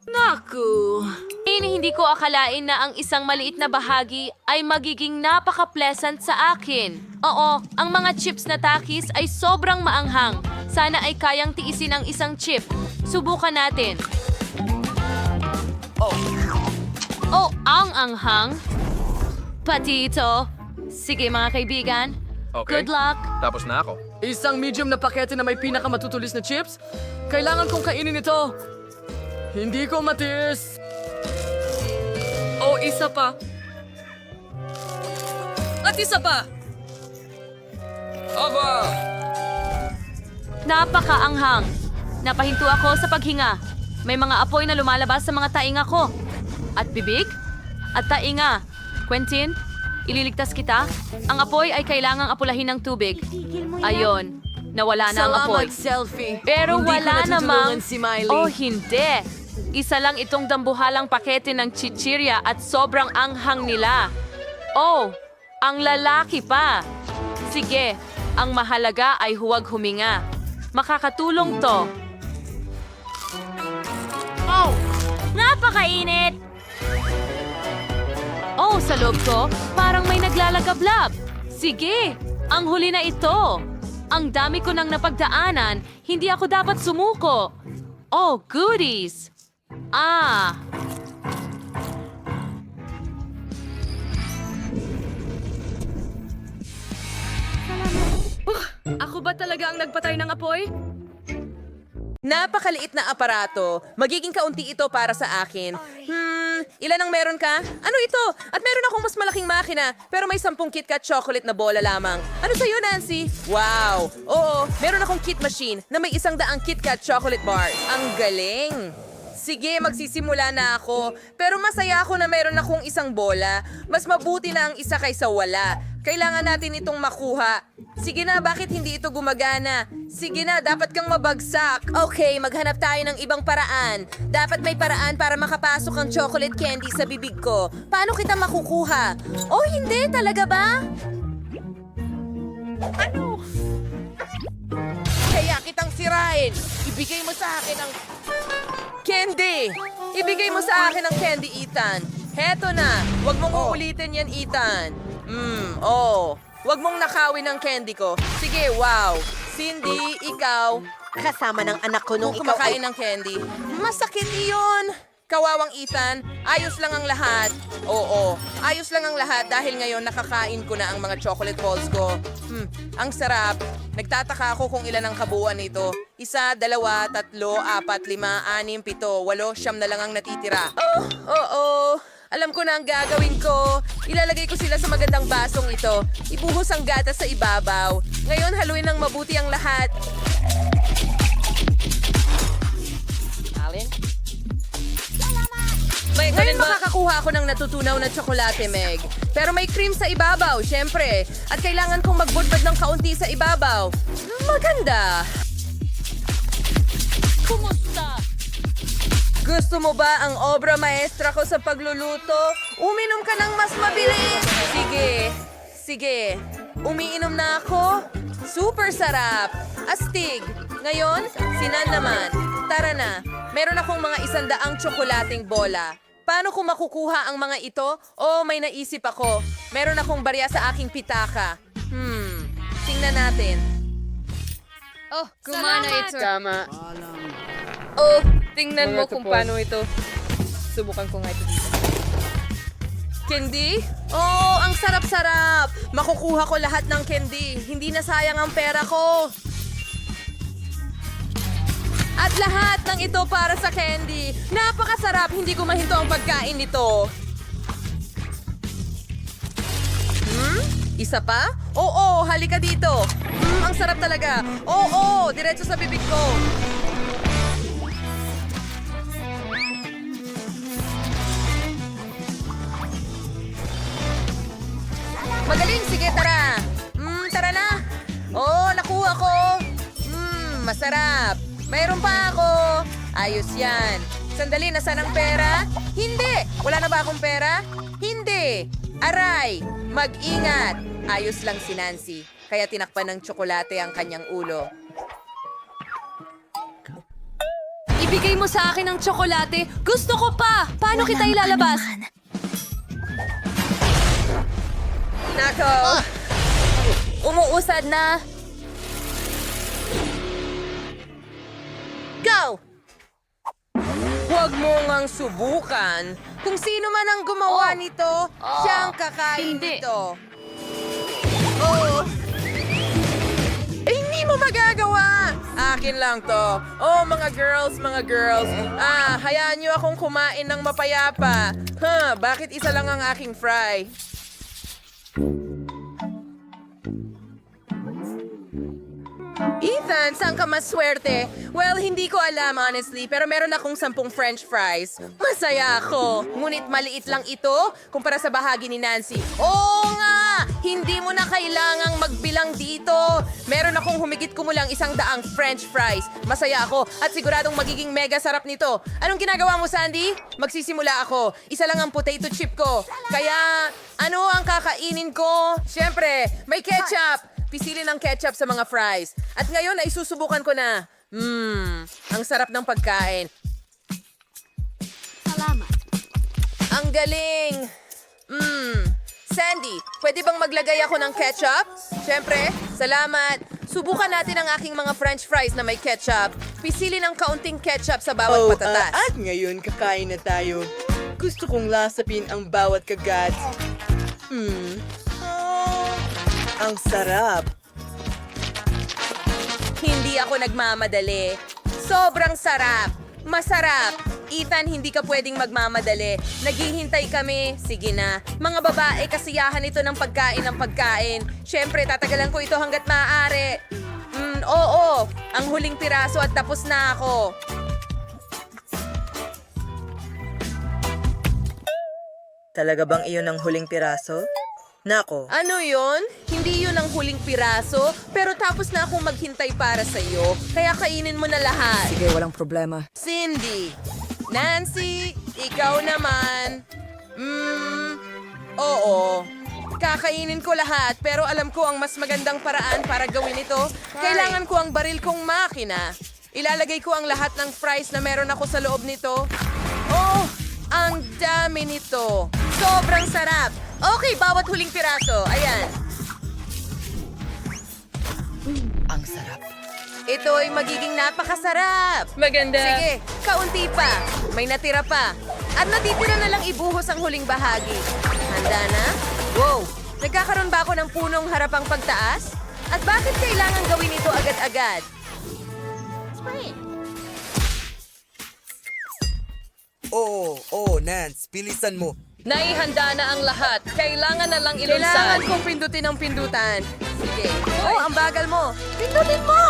Naku. Hindi ko akalain na ang isang maliit na bahagi ay magiging napaka-pleasant sa akin. Oo, ang mga chips na takis ay sobrang maanghang. Sana ay kayang tiisin ang isang chip. Subukan natin. Oh, ang anghang. Pati ito. Sige mga kaibigan. Okay. Good luck. Tapos na ako. Isang medium na pakete na may pinakamatutulis na chips? Kailangan kong kainin ito. Hindi ko matiis. Oh, isa pa. At isa pa. Aba! Napakaanghang. Napahinto ako sa paghinga. May mga apoy na lumalabas sa mga tainga ko. At bibig? At tainga. Quentin, ililigtas kita. Ang apoy ay kailangang apulahin ng tubig. Ayon, nawala na ang apoy. Salamat, selfie. Pero Hindi ko wala natutulungan namang... si Miley. Oh, hindi. Isa lang itong dambuhalang pakete ng chichirya at sobrang anghang nila. Oh, ang lalaki pa. Sige, ang mahalaga ay huwag huminga. Makakatulong to. Oh, napakainit! Oh, sa loob ko, parang may naglalagablab. Sige, ang huli na ito. Ang dami ko nang napagdaanan, hindi ako dapat sumuko. Oh, goodies! Ah! Ako ba talaga ang nagpatay ng apoy? Napakaliit na aparato. Magiging kaunti ito para sa akin. Ilan ang meron ka? Ano ito? At meron akong mas malaking makina, pero may 10 KitKat chocolate na bola lamang. Ano sa'yo, Nancy? Wow! Oo, meron akong Kit Machine na may 100 KitKat chocolate bars. Ang galing! Sige, magsisimula na ako. Pero masaya ako na meron akong isang bola. Mas mabuti na ang isa kaysa wala. Kailangan natin itong makuha. Sige na, bakit hindi ito gumagana? Sige na, dapat kang mabagsak. Okay, maghanap tayo ng ibang paraan. Dapat may paraan para makapasok ang chocolate candy sa bibig ko. Paano kita makukuha? Oh, hindi, talaga ba? Kaya kitang sirain. Ibigay mo sa akin ang... Candy! Ibigay mo sa akin ang candy, Ethan. Heto na. Huwag mong uulitin yan, Ethan. Huwag mong nakawin ang candy ko. Sige, wow. Cindy, ikaw. Kasama ng anak ko nung kumakain ng candy. Masakit iyon. Kawawang Ethan, ayos lang ang lahat. Oo, ayos lang ang lahat dahil ngayon nakakain ko na ang mga chocolate balls ko. Ang sarap. Nagtataka ako kung ilan ang kabuuan nito. 1, 2, 3, 4, 5, 6, 7, 8, 9 na lang ang natitira. Oo. Alam ko na ang gagawin ko. Ilalagay ko sila sa magandang basong ito. Ibuhos ang gatas sa ibabaw. Ngayon haluin ng mabuti ang lahat. Ngayon makakakuha ako ng natutunaw na tsokolate, Meg. Pero may cream sa ibabaw, syempre. At kailangan kong magbudbad ng kaunti sa ibabaw. Maganda. Kumusta? Gusto mo ba ang obra maestra ko sa pagluluto? Uminom ka ng mas mabilis. Sige. Umiinom na ako. Super sarap. Astig. Ngayon, sinan naman. Tara na. Meron akong mga 100 tsokolating bola. Paano ko makukuha ang mga ito? May naisip ako. Meron akong barya sa aking pitaka. Tingnan natin. Gumana ito. Tama. Tingnan mo kung paano ito. Subukan ko nga ito dito. Candy? Ang sarap-sarap! Makukuha ko lahat ng candy. Hindi na sayang ang pera ko. At lahat ng ito para sa candy. Napakasarap. Hindi ko mahinto ang pagkain nito. Isa pa? Oo, halika dito. Ang sarap talaga. Oo, diretso sa bibig ko. Magaling, sige, tara. Tara na. Nakuha ko. Masarap. Mayroon pa ako. Ayos yan. Sandali, nasaan ang pera? Hindi. Wala na ba akong pera? Hindi. Aray, mag-ingat. Ayos lang si Nancy. Kaya tinakpan ng tsokolate ang kanyang ulo. Ibigay mo sa akin ang tsokolate. Gusto ko pa. Paano kita ilalabas? Nako. Umuusad na. Go! Huwag mo ngang subukan. Kung sino man ang gumawa nito, siya ang kakain nito. Hindi mo magagawa! Akin lang to. Mga girls. Hayaan niyo akong kumain ng mapayapa. Bakit isa lang ang aking fry? Ethan, saan ka maswerte? Well, hindi ko alam honestly, pero meron akong 10 french fries. Masaya ako. Ngunit maliit lang ito kumpara sa bahagi ni Nancy. Oo nga! Hindi mo na kailangang magbilang dito. Meron akong humigit kumulang 100 french fries. Masaya ako at siguradong magiging mega sarap nito. Anong ginagawa mo, Sandy? Magsisimula ako. Isa lang ang potato chip ko. Kaya, ano ang kakainin ko? Siyempre, may ketchup. Pisili ng ketchup sa mga fries. At ngayon ay susubukan ko na. Ang sarap ng pagkain. Salamat. Ang galing. Sandy, pwede bang maglagay ako ng ketchup? Siyempre, salamat. Subukan natin ang aking mga french fries na may ketchup. Pisili ng kaunting ketchup sa bawat patatas. At ngayon, kakain na tayo. Gusto kong lasapin ang bawat kagat. Ang sarap. Hindi ako nagmamadali. Sobrang sarap. Masarap. Ethan, hindi ka pwedeng magmamadali. Naghihintay kami. Sige na. Mga babae, kasiyahan ito ng pagkain. Siyempre, tatagalan ko ito hanggat maaari. Oo. Ang huling piraso at tapos na ako. Talaga bang iyon ang huling piraso? Nako. Ano yon? Hindi yun ang huling piraso, pero tapos na akong maghintay para sa'yo. Kaya kainin mo na lahat. Sige, walang problema. Cindy, Nancy, ikaw naman. Oo. Kakainin ko lahat, pero alam ko ang mas magandang paraan para gawin ito. Kailangan ko ang baril kong makina. Ilalagay ko ang lahat ng fries na meron ako sa loob nito. Oh, ang dami nito. Sobrang sarap. Okay, bawat huling piraso. Ayan. Ang sarap. Ito ay magiging napakasarap. Maganda. Sige, kaunti pa. May natira pa. At natitira na lang ibuhos ang huling bahagi. Handa na? Wow! Nagkakaroon ba ako ng punong harapang pagtaas? At bakit kailangan gawin ito agad-agad? Oo, Nance. Bilisan mo. Naihanda na ang lahat. Kailangan na lang Kailangan ilunsad. kong pindutin ang pindutan. Sige. Oh, ang bagal mo. Pindutin mo!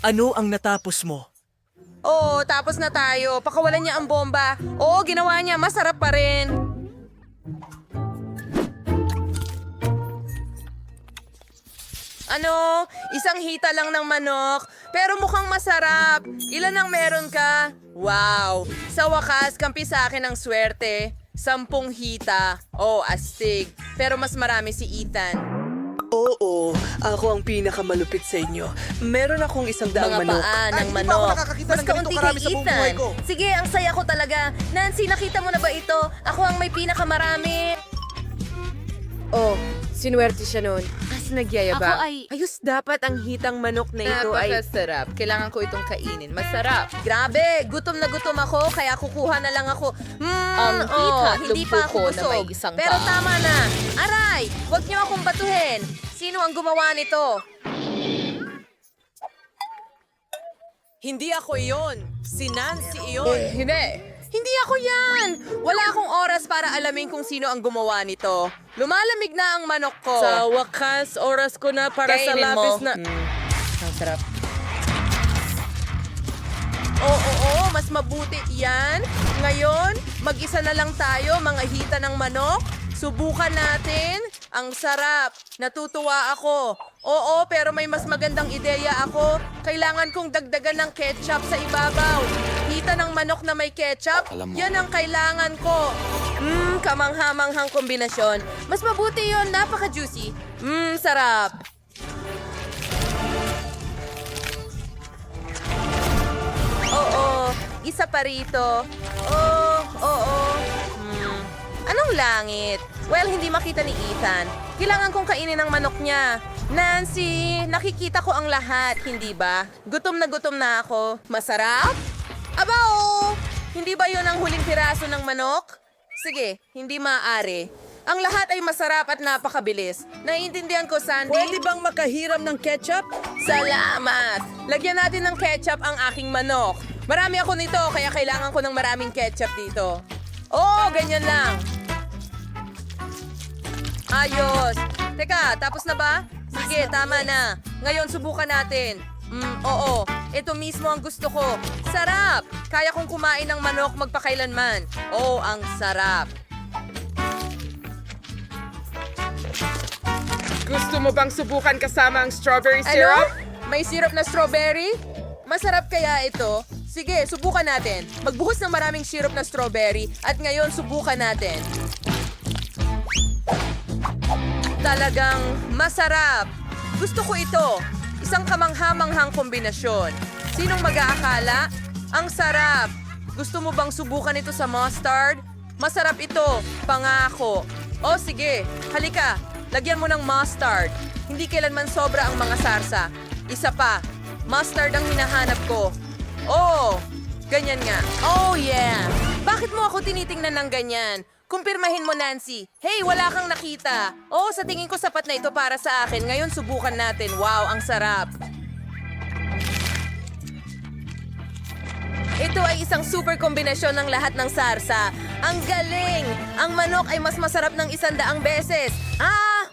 Ano ang natapos mo? Oh, tapos na tayo. Pakawalan niya ang bomba. Oo, ginawa niya. Masarap pa rin. Ano? Isang hita lang ng manok. Pero mukhang masarap. Ilan ang meron ka? Wow! Sa wakas, kampi sa akin ang swerte. 10 hita. Oh, astig. Pero mas marami si Ethan. Oo, ako ang pinakamalupit sa inyo. Meron akong 100 Mga manok. paa ng manok. Mas kaunti kay Ethan. Sige, ang saya ko talaga. Nancy, nakita mo na ba ito? Ako ang may pinakamarami. Oh, sinuwerte siya nun. As nagyayabang. Ako ay- Ayos dapat ang hitang manok na ito ay... Napakasarap. Kailangan ko itong kainin. Masarap. Grabe, gutom na gutom ako, kaya kukuha na lang ako. Ang hita at hindi pa ako lumpo ko na may busog. isang Pero paa. tama na. Aray, wag niyo akong batuhin. Sino ang gumawa nito? Hindi ako iyon. Si Nancy iyon. Hindi ako yan! Wala akong oras para alamin kung sino ang gumawa nito. Lumalamig na ang manok ko. Sa wakas, oras ko na para sa Kainin labis mo. na... Ang sarap. Oo, mas mabuti yan. Ngayon, mag-isa na lang tayo, mga hita ng manok. Subukan natin. Ang sarap. Natutuwa ako. Oo, pero may mas magandang ideya ako. Kailangan kong dagdagan ng ketchup sa ibabaw. Hita ng manok na may ketchup, yan ang kailangan ko. Kamanghamanghang kombinasyon. Mas mabuti yon, napaka-juicy. Sarap. Oo, isa pa rito. Oo. Anong langit? Well, hindi makita ni Ethan. Kailangan kong kainin ang manok niya. Nancy, nakikita ko ang lahat, hindi ba? Gutom na ako. Masarap? Aba, oo. Hindi ba yon ang huling piraso ng manok? Sige, hindi maaari. Ang lahat ay masarap at napakabilis. Naiintindihan ko, Sandy. Pwede bang makahiram ng ketchup? Salamat! Lagyan natin ng ketchup ang aking manok. Marami ako nito, kaya kailangan ko ng maraming ketchup dito. Oo, ganyan lang. Ayos. Teka, tapos na ba? Sige, tama na. Ngayon, subukan natin. Oo. Ito mismo ang gusto ko. Sarap! Kaya kong kumain ng manok magpakailanman. Oh, ang sarap. Gusto mo bang subukan kasama ang strawberry Ano? May syrup na strawberry? Masarap kaya ito? Sige, subukan natin. Magbuhos ng maraming syrup na strawberry at ngayon subukan natin. Talagang masarap. Gusto ko ito. Isang kamanghamanghang kombinasyon. Sinong mag-aakala? Ang sarap. Gusto mo bang subukan ito sa mustard? Masarap ito. Pangako. O sige, halika. Lagyan mo ng mustard. Hindi kailanman sobra ang mga sarsa. Isa pa. Mustard ang hinahanap ko. Oh, ganyan nga. Oh yeah. Bakit mo ako tinitingnan ng ganyan? Kumpirmahin mo, Nancy. Hey, wala kang nakita. Oh, sa tingin ko sapat na ito para sa akin. Ngayon subukan natin. Wow, ang sarap. Ito ay isang super kombinasyon ng lahat ng sarsa. Ang galing! Ang manok ay mas masarap ng 100 beses.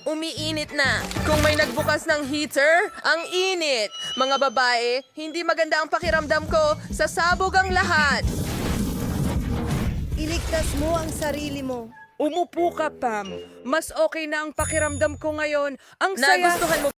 Umiinit na. Kung may nagbukas ng heater, ang init. Mga babae, hindi maganda ang pakiramdam ko. Sasabog ang lahat. Iligtas mo ang sarili mo. Umupo ka, Pam. Mas okay na ang pakiramdam ko ngayon. Ang saya... Nagustuhan mo